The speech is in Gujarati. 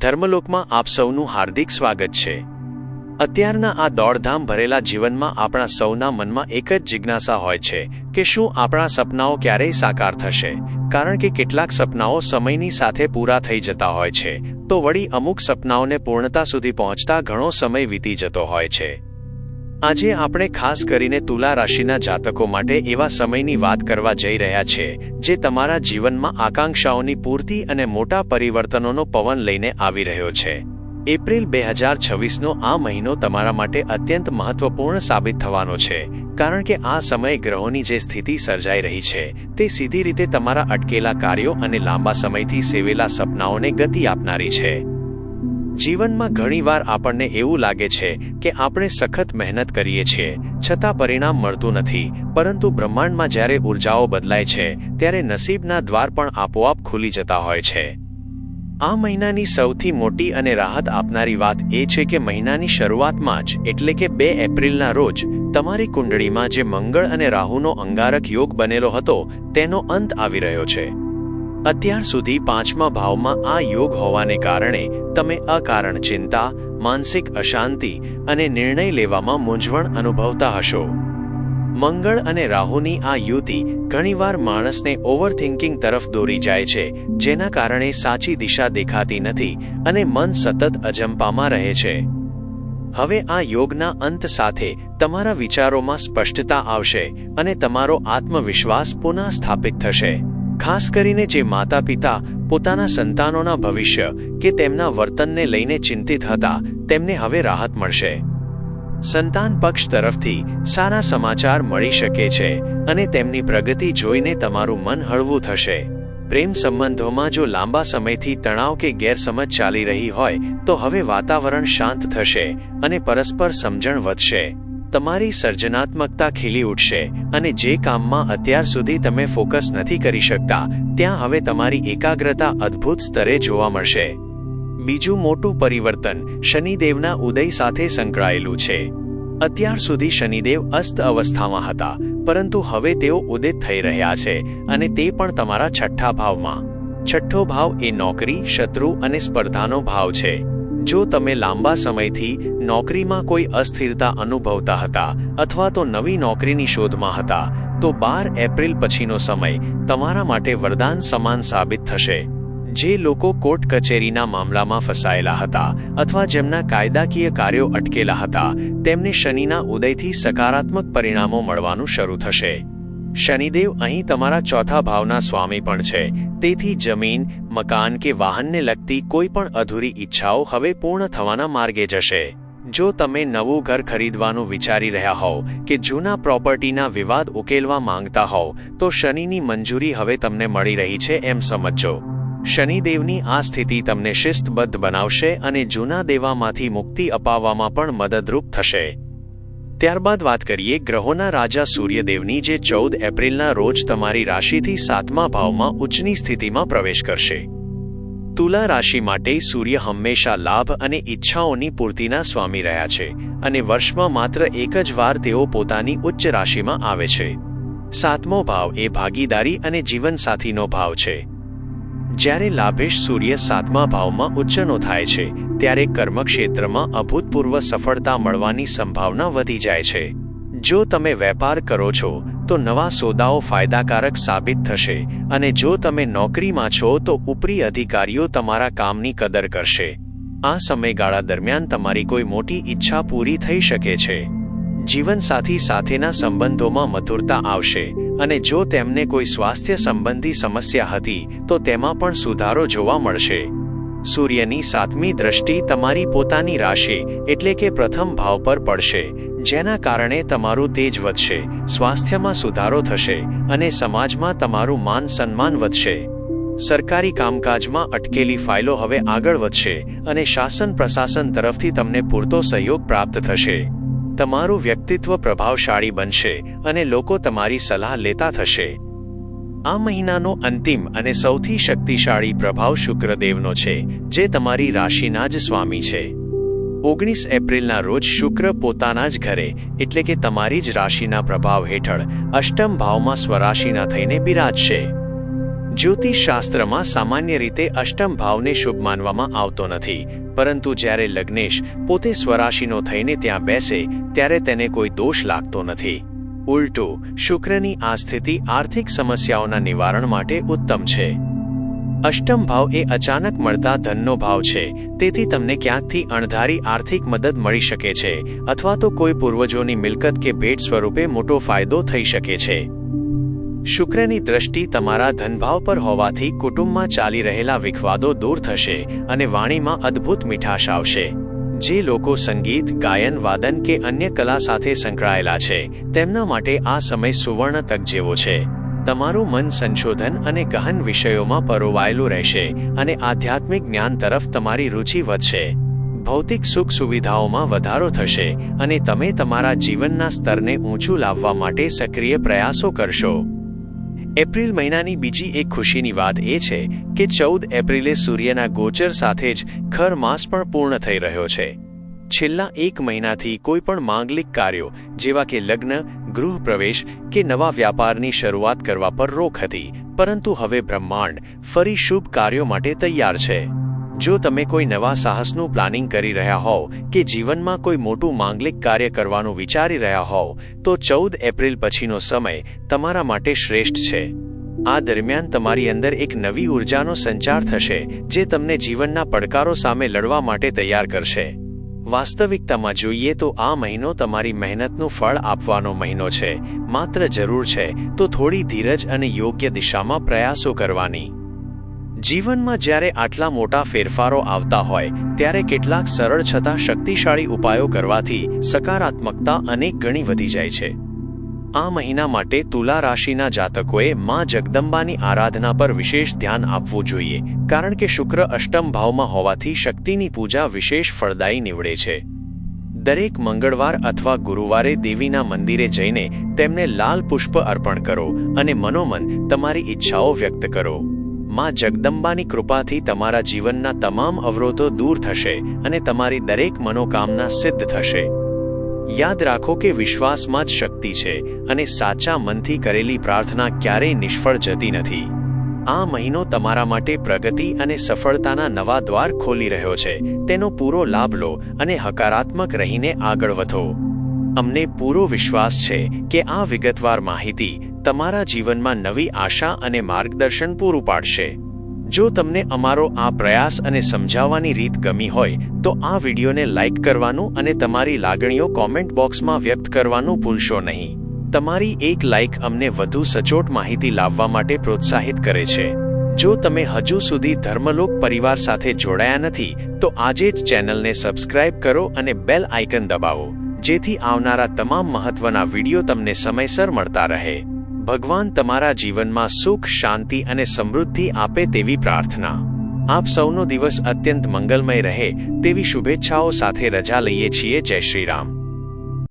ધર્મલોકમાં આપ સૌનું હાર્દિક સ્વાગત છે। અત્યારના આ દોડધામ ભરેલા જીવનમાં આપણા સૌના મનમાં એક જ જિજ્ઞાસા હોય છે કે શું આપણા સપનાઓ ક્યારેય સાકાર થશે? કારણ કે કેટલાક સપનાઓ સમયની સાથે પૂરા થઈ જતા હોય છે, તો વળી અમુક સપનાઓને પૂર્ણતા સુધી પહોંચતા ઘણો સમય વીતી જતો હોય છે। આજે આપણે ખાસ કરીને તુલા રાશિના જાતકો માટે એવા સમયની વાત કરવા જઈ રહ્યા છે જે તમારા જીવનમાં આકાંક્ષાઓની પૂર્તિ અને મોટા પરિવર્તનોનો પવન લઈને આવી રહ્યો છે। એપ્રિલ 2026નો આ મહિનો તમારા માટે અત્યંત મહત્વપૂર્ણ સાબિત થવાનો છે, કારણ કે આ સમયે ગ્રહોની જે સ્થિતિ સર્જાઈ રહી છે તે સીધી રીતે તમારા અટકેલા કાર્યો અને લાંબા સમયથી સેવેલા સપનાઓને ગતિ આપનારી છે। જીવનમાં ઘણીવાર આપણને એવું લાગે છે કે આપણે સખત મહેનત કરીએ છીએ છતાં પરિણામ મળતું નથી, પરંતુ બ્રહ્માંડમાં જ્યારે ઊર્જાઓ બદલાય છે ત્યારે નસીબના દ્વાર પણ આપોઆપ ખુલી જતા હોય છે। આ મહિનાની સૌથી મોટી અને રાહત આપનારી વાત એ છે કે મહિનાની શરૂઆતમાં જ એટલે કે 2 એપ્રિલના રોજ તમારી કુંડળીમાં જે મંગળ અને રાહુનો અંગારક યોગ બનેલો હતો તેનો અંત આવી રહ્યો છે। અત્યાર સુધી 5મા ભાવમાં આ યોગ હોવાને કારણે તમે અકારણ ચિંતા, માનસિક અશાંતિ અને નિર્ણય લેવામાં મૂંઝવણ અનુભવતા હશો। મંગળ અને રાહુની આ યુતિ ઘણીવાર માણસને ઓવરથિંકિંગ તરફ દોરી જાય છે, જેના કારણે સાચી દિશા દેખાતી નથી અને મન સતત અજંપામાં રહે છે। હવે આ યોગના અંત સાથે તમારા વિચારોમાં સ્પષ્ટતા આવશે અને તમારો આત્મવિશ્વાસ પુનઃ સ્થાપિત થશે। ખાસ કરીને જે માતાપિતા પોતાના સંતાનોના ભવિષ્ય કે તેમના વર્તનને લઈને ચિંતિત હતા તેમને હવે રાહત મળશે। સંતાન પક્ષ તરફથી સારા સમાચાર મળી શકે છે અને તેમની પ્રગતિ જોઈને તમારું મન હળવું થશે। પ્રેમ સંબંધોમાં જો લાંબા સમયથી તણાવ કે ગેરસમજ ચાલી રહી હોય તો હવે વાતાવરણ શાંત થશે અને પરસ્પર સમજણ વધશે। તમારી સર્જનાત્મકતા ખીલી ઉઠશે અને જે કામમાં અત્યાર સુધી તમે ફોકસ નથી કરી શકતા ત્યાં હવે તમારી એકાગ્રતા અદ્ભુત સ્તરે જોવા મળશે। બીજું મોટું પરિવર્તન શનિદેવના ઉદય સાથે સંકળાયેલું છે। અત્યાર સુધી શનિદેવ અસ્ત અવસ્થામાં હતા, પરંતુ હવે તેઓ ઉદિત થઈ રહ્યા છે અને તે પણ તમારા 6ઠ્ઠા ભાવમાં। 6ઠ્ઠો ભાવ એ નોકરી, શત્રુ અને સ્પર્ધાનો ભાવ છે। જો તમે લાંબા સમયથી નોકરીમાં કોઈ અસ્થિરતા અનુભવતા હતા અથવા તો નવી નોકરીની શોધમાં હતા તો 12 એપ્રિલ પછીનો સમય તમારા માટે વરદાન સમાન સાબિત થશે। જે લોકો કોર્ટ કચેરીના મામલામાં ફસાયેલા હતા અથવા જેમના કાયદાકીય કાર્યો અટકેલા હતા તેમને શનિના ઉદયથી સકારાત્મક પરિણામો મળવાનું શરૂ થશે। શનિદેવ અહીં તમારા 4થા ભાવના સ્વામી પણ છે, તેથી જમીન, મકાન કે વાહનને લગતી કોઈ પણ અધૂરી ઈચ્છાઓ હવે પૂર્ણ થવાના માર્ગે જશે। જો તમે નવું ઘર ખરીદવાનું વિચારી રહ્યા હોવ કે જૂના પ્રોપર્ટીના વિવાદ ઉકેલવા માંગતા હોવ તો શનિની મંજૂરી હવે તમને મળી રહી છે એમ સમજો। શનિદેવની આ સ્થિતિ તમને શિસ્તબદ્ધ બનાવશે અને જૂના દેવામાંથી મુક્તિ અપાવવામાં પણ મદદરૂપ થશે। ત્યારબાદ વાત કરીએ ગ્રહોના રાજા સૂર્યદેવની, જે 14 એપ્રિલના રોજ તમારી રાશિથી 7મા ભાવમાં ઉચ્ચની સ્થિતિમાં પ્રવેશ કરશે। તુલા રાશિ માટે સૂર્ય હંમેશા લાભ અને ઈચ્છાઓની પૂર્તિના સ્વામી રહ્યા છે અને વર્ષમાં માત્ર એક જ વાર તેઓ પોતાની ઉચ્ચ રાશિમાં આવે છે। 7મો ભાવ એ ભાગીદારી અને જીવનસાથીનો ભાવ છે। જ્યારે લાભેશ સૂર્ય 7મા ભાવમાં ઉચ્ચનો થાય છે ત્યારે કર્મક્ષેત્રમાં અભૂતપૂર્વ સફળતા મળવાની સંભાવના વધી જાય છે। જો તમે વેપાર કરો છો તો નવા સોદાઓ ફાયદાકારક સાબિત થશે અને જો તમે નોકરીમાં છો તો ઉપરી અધિકારીઓ તમારા કામની કદર કરશે। આ સમયગાળા દરમિયાન તમારી કોઈ મોટી ઈચ્છા પૂરી થઈ શકે છે। જીવનસાથી સાથેના સંબંધોમાં મધુરતા આવશે અને જો તેમને કોઈ સ્વાસ્થ્ય સંબંધી સમસ્યા હતી તો તેમાં પણ સુધારો જોવા મળશે। સૂર્યની 7મી દ્રષ્ટિ તમારી પોતાની રાશિ એટલે કે પ્રથમ ભાવ પર પડશે, જેના કારણે તમારું તેજ વધશે, સ્વાસ્થ્યમાં સુધારો થશે અને સમાજમાં તમારું માન સન્માન વધશે। સરકારી કામકાજમાં અટકેલી ફાઇલો હવે આગળ વધશે અને શાસન પ્રશાસન તરફથી તમને પૂરતો સહયોગ પ્રાપ્ત થશે। તમારું વ્યક્તિત્વ પ્રભાવશાળી બનશે અને લોકો તમારી સલાહ લેતા થશે। આ મહિનાનો અંતિમ અને સૌથી શક્તિશાળી પ્રભાવ શુક્રદેવનો છે, જે તમારી રાશિના જ સ્વામી છે। 19 એપ્રિલના રોજ શુક્ર પોતાના જ ઘરે એટલે કે તમારી જ રાશિના પ્રભાવ હેઠળ 8મ ભાવમાં સ્વરાશિના થઈને બિરાજશે। જ્યોતિષશાસ્ત્રમાં સામાન્ય રીતે અષ્ટમ ભાવને શુભ માનવામાં આવતો નથી, પરંતુ જ્યારે લગ્નેશ પોતે સ્વરાશિનો થઈને ત્યાં બેસે ત્યારે તેને કોઈ દોષ લાગતો નથી. ઉલટું, શુક્રની આ સ્થિતિ આર્થિક સમસ્યાઓના નિવારણ માટે ઉત્તમ છે. અષ્ટમ ભાવ એ અચાનક મળતા ધનનો ભાવ છે, તેથી તમને ક્યાંકથી અણધારી આર્થિક મદદ મળી શકે છે અથવા તો કોઈ પૂર્વજોની મિલકત કે ભેટ સ્વરૂપે મોટો ફાયદો થઈ શકે છે. શુક્રની દ્રષ્ટિ તમારા ધનભાવ પર હોવાથી કુટુંબમાં ચાલી રહેલા વિખવાદો દૂર થશે અને વાણીમાં અદ્ભુત મીઠાશ આવશે. જે લોકો સંગીત, ગાયન, વાદન કે અન્ય કલા સાથે સંકળાયેલા છે તેમના માટે આ સમય સુવર્ણ તક જેવો છે. તમારું મન સંશોધન અને ગહન વિષયોમાં પરોવાયેલું રહેશે અને આધ્યાત્મિક જ્ઞાન તરફ તમારી રુચિ વધશે. ભૌતિક સુખ સુવિધાઓમાં વધારો થશે અને તમે તમારા જીવનના સ્તરને ઊંચું લાવવા માટે સક્રિય પ્રયાસો કરશો. એપ્રિલ મહિનાની બીજી એક ખુશીની વાત એ છે કે 14 એપ્રિલે સૂર્યના ગોચર સાથે જ ખર માસ પણ પૂર્ણ થઈ રહ્યો છે. છેલ્લા એક મહિનાથી કોઈ પણ માંગલિક કાર્યો જેવા કે લગ્ન, ગૃહ પ્રવેશ કે નવા વ્યાપારની શરૂઆત કરવા પર રોક હતી, પરંતુ હવે બ્રહ્માંડ ફરી શુભ કાર્યો માટે તૈયાર છે. જો તમે કોઈ નવા સાહસનું પ્લાનિંગ કરી રહ્યા હોવ કે જીવનમાં કોઈ મોટું માંગલિક કાર્ય કરવાનું વિચારી રહ્યા હોવ તો 14 એપ્રિલ પછીનો સમય તમારા માટે શ્રેષ્ઠ છે. આ દરમિયાન તમારી અંદર એક નવી ઉર્જાનો સંચાર થશે જે તમને જીવનના પડકારો સામે લડવા માટે તૈયાર કરશે. વાસ્તવિકતામાં જોઈએ તો આ મહિનો તમારી મહેનતનું ફળ આપવાનો મહિનો છે. માત્ર જરૂર છે તો થોડી ધીરજ અને યોગ્ય દિશામાં પ્રયાસો કરવાની. જીવનમાં જ્યારે આટલા મોટા ફેરફારો આવતા હોય ત્યારે કેટલાક સરળ છતાં શક્તિશાળી ઉપાયો કરવાથી સકારાત્મકતા અનેક ગણી વધી જાય છે. આ મહિના માટે તુલા રાશિના જાતકોએ માં જગદંબાની આરાધના પર વિશેષ ધ્યાન આપવું જોઈએ, કારણ કે શુક્ર અષ્ટમ ભાવમાં હોવાથી શક્તિની પૂજા વિશેષ ફળદાયી નીવડે છે. દરેક મંગળવાર અથવા ગુરુવારે દેવીના મંદિરે જઈને તેમને લાલ પુષ્પ અર્પણ કરો અને મનોમન તમારી ઈચ્છાઓ વ્યક્ત કરો. માં જગદંબાની કૃપાથી તમારા જીવનના તમામ અવરોધો દૂર થશે અને તમારી દરેક મનોકામના સિદ્ધ થશે. યાદ રાખો કે વિશ્વાસમાં જ શક્તિ છે અને સાચા મનથી કરેલી પ્રાર્થના ક્યારેય નિષ્ફળ જતી નથી. આ મહિનો તમારા માટે પ્રગતિ અને સફળતાના નવા દ્વાર ખોલી રહ્યો છે. તેનો પૂરો લાભ લો અને હકારાત્મક રહીને આગળ વધો. અમને પૂરો વિશ્વાસ છે કે આ વિગતવાર માહિતી તમારા જીવનમાં નવી આશા અને માર્ગદર્શન પૂરું પાડશે. જો તમને અમારો આ પ્રયાસ અને સમજાવવાની રીત ગમી હોય તો આ વિડીયોને લાઇક કરવાનું અને તમારી લાગણીઓ કોમેન્ટ બોક્સમાં વ્યક્ત કરવાનું ભૂલશો નહીં. તમારી એક લાઇક અમને વધુ સચોટ માહિતી લાવવા માટે પ્રોત્સાહિત કરે છે. જો તમે હજુ સુધી ધર્મલોક પરિવાર સાથે જોડાયા નથી તો આજે જ ચેનલને સબસ્ક્રાઇબ કરો અને બેલ આઇકન દબાવો, જેથી આવનારા તમામ મહત્વના વિડીયો તમને સમયસર મળતા રહે. ભગવાન તમારા જીવનમાં સુખ, શાંતિ અને સમૃદ્ધિ આપે તેવી પ્રાર્થના. આપ સૌનો દિવસ અત્યંત મંગલમય રહે તેવી શુભેચ્છાઓ સાથે રજા લઈએ છીએ. જય શ્રી રામ.